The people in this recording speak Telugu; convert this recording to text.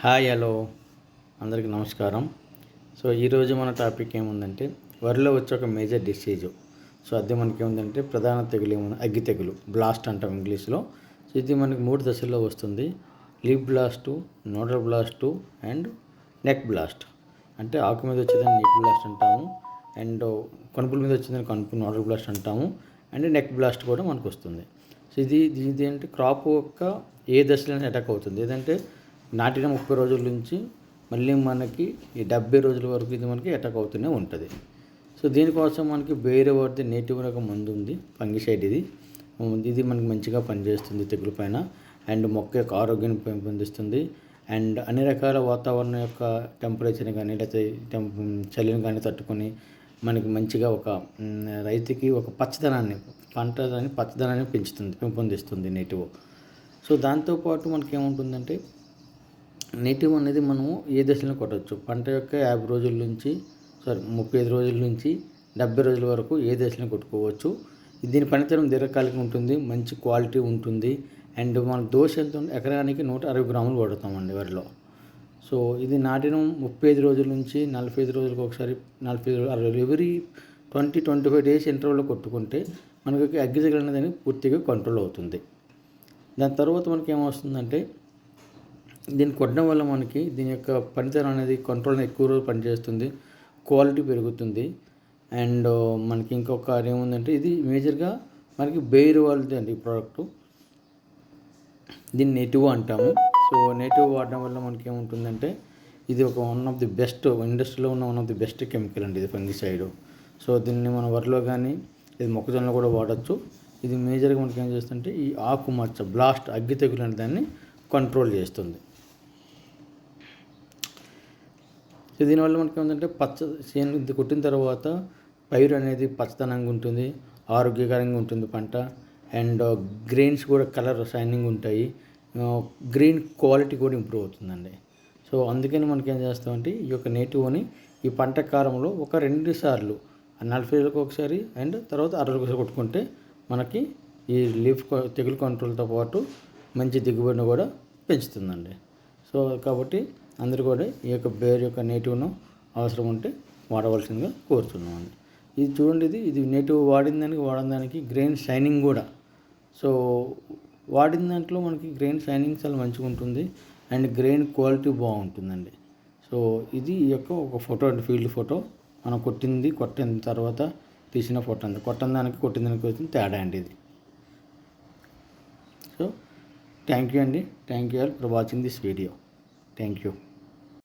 హాయ్ హలో అందరికీ నమస్కారం. సో ఈరోజు మన టాపిక్ ఏముందంటే వరిలో వచ్చే ఒక మేజర్ డిసీజ్. సో అది మనకి ఏముందంటే ప్రధాన తెగులు ఏముంది, అగ్గి తెగులు, బ్లాస్ట్ అంటాం ఇంగ్లీష్లో. సో ఇది మనకి 3 దశల్లో వస్తుంది: leaf blast, nodal blast and neck blast. అంటే ఆకు మీద వచ్చేదాన్ని నెక్ బ్లాస్ట్ అంటాము, అండ్ కణుపుల మీద వచ్చేదాన్ని కణుపు నోడల్ బ్లాస్ట్ అంటాము, అండ్ నెక్ బ్లాస్ట్ కూడా మనకు వస్తుంది. సో ఇది అంటే క్రాప్ యొక్క ఏ దశలో అటాక్ అవుతుంది, ఏదంటే నాటిన 30 రోజుల నుంచి మళ్ళీ మనకి ఈ 70 రోజుల వరకు ఇది మనకి అటాక్ అవుతూనే ఉంటుంది. సో దీనికోసం మనకి వేరే వాడితే నేటివ్ రకం మందు ఉంది, ఫంగిసైడ్. ఇది మనకి మంచిగా పనిచేస్తుంది తెగులు పైన, అండ్ మొక్క యొక్క ఆరోగ్యాన్ని పెంపొందిస్తుంది, అండ్ అన్ని రకాల వాతావరణం యొక్క టెంపరేచర్ని కానీ లేకపోతే చలిని కానీ తట్టుకొని మనకి మంచిగా ఒక రైతుకి ఒక పచ్చదనాన్ని పెంపొందిస్తుంది నేటివ్. సో దాంతోపాటు మనకి ఏముంటుందంటే నేటివ్ అనేది మనము ఏ దశలో కొట్టవచ్చు, పంట యొక్క 30 రోజుల నుంచి 35 రోజుల నుంచి 70 రోజుల వరకు ఏ దశలో కొట్టుకోవచ్చు. దీని పనితనం దీర్ఘకాలికంగా ఉంటుంది, మంచి క్వాలిటీ ఉంటుంది, అండ్ మన దోశ ఎంత ఎకరానికి 160 గ్రాములు వాడుతామండి వరిలో. సో ఇది నాటిన 35 రోజుల నుంచి 45 రోజులకు ఒకసారి, 45 ఎవ్రీ 20-25 డేస్ ఇంటర్వల్లో కొట్టుకుంటే మనకి అగ్గి తెగులు అనేది పూర్తిగా కంట్రోల్ అవుతుంది. దాని తర్వాత మనకి ఏమొస్తుందంటే దీన్ని కొట్టడం వల్ల మనకి దీని యొక్క పనితనం అనేది కంట్రోల్ ఎక్కువ రోజులు పనిచేస్తుంది, క్వాలిటీ పెరుగుతుంది, అండ్ మనకి ఇంకొక ఏముందంటే ఇది మేజర్గా మనకి బెయిర్ వాళ్ళది అండి ఈ ప్రోడక్టు. దీన్ని నేటివ్ అంటాము. సో నేటివ్ వాడడం వల్ల మనకి ఏముంటుందంటే ఇది ఒక వన్ ఆఫ్ ది బెస్ట్, ఇండస్ట్రీలో ఉన్న one of the best chemical అండి ఇది, ఫంగిసైడ్. సో దీన్ని మన వరిలో కానీ ఇది మొక్కజొన్నలో కూడా వాడచ్చు. ఇది మేజర్గా మనకి ఏం చేస్తుంటే ఈ ఆకుమచ్చ బ్లాస్ట్, అగ్గి తెగులు అనే దాన్ని కంట్రోల్ చేస్తుంది. సో దీనివల్ల మనకి ఏంటంటే ఇది కొట్టిన తర్వాత పైరు అనేది పచ్చదనంగా ఉంటుంది, ఆరోగ్యకరంగా ఉంటుంది పంట, అండ్ గ్రెయిన్స్ కూడా కలర్ షైనింగ్ ఉంటాయి, గ్రీన్ క్వాలిటీ కూడా ఇంప్రూవ్ అవుతుందండి. సో అందుకని మనకి ఏం చేస్తామంటే ఈ యొక్క నేటివ్ని ఈ పంట కాలంలో ఒక 2 సార్లు 40 రోజులకు ఒకసారి అండ్ తర్వాత 60 రోజులకు ఒకసారి కొట్టుకుంటే మనకి ఈ లీఫ్ తెగులు కంట్రోల్తో పాటు మంచి దిగుబడిని కూడా పెంచుతుందండి. సో కాబట్టి అందరూ కూడా ఈ యొక్క బేర్ యొక్క నేటివ్ను అవసరం ఉంటే వాడవలసిందిగా కోరుతున్నామండి. ఇది చూడండి, ఇది నేటివ్ వాడిన దానికి గ్రెయిన్ షైనింగ్ కూడా. సో వాడిన దాంట్లో మనకి గ్రెయిన్ షైనింగ్ చాలా మంచిగా ఉంటుంది, అండ్ గ్రెయిన్ క్వాలిటీ బాగుంటుందండి. సో ఇది ఈ యొక్క ఒక ఫోటో అండి, ఫీల్డ్ ఫోటో. మనం కొట్టిన తర్వాత తీసిన ఫోటో అండి, కొట్టిన దానికి వచ్చిన తేడా అండి ఇది. సో థ్యాంక్ యూ అండి, thank you all for watching this video. Thank you.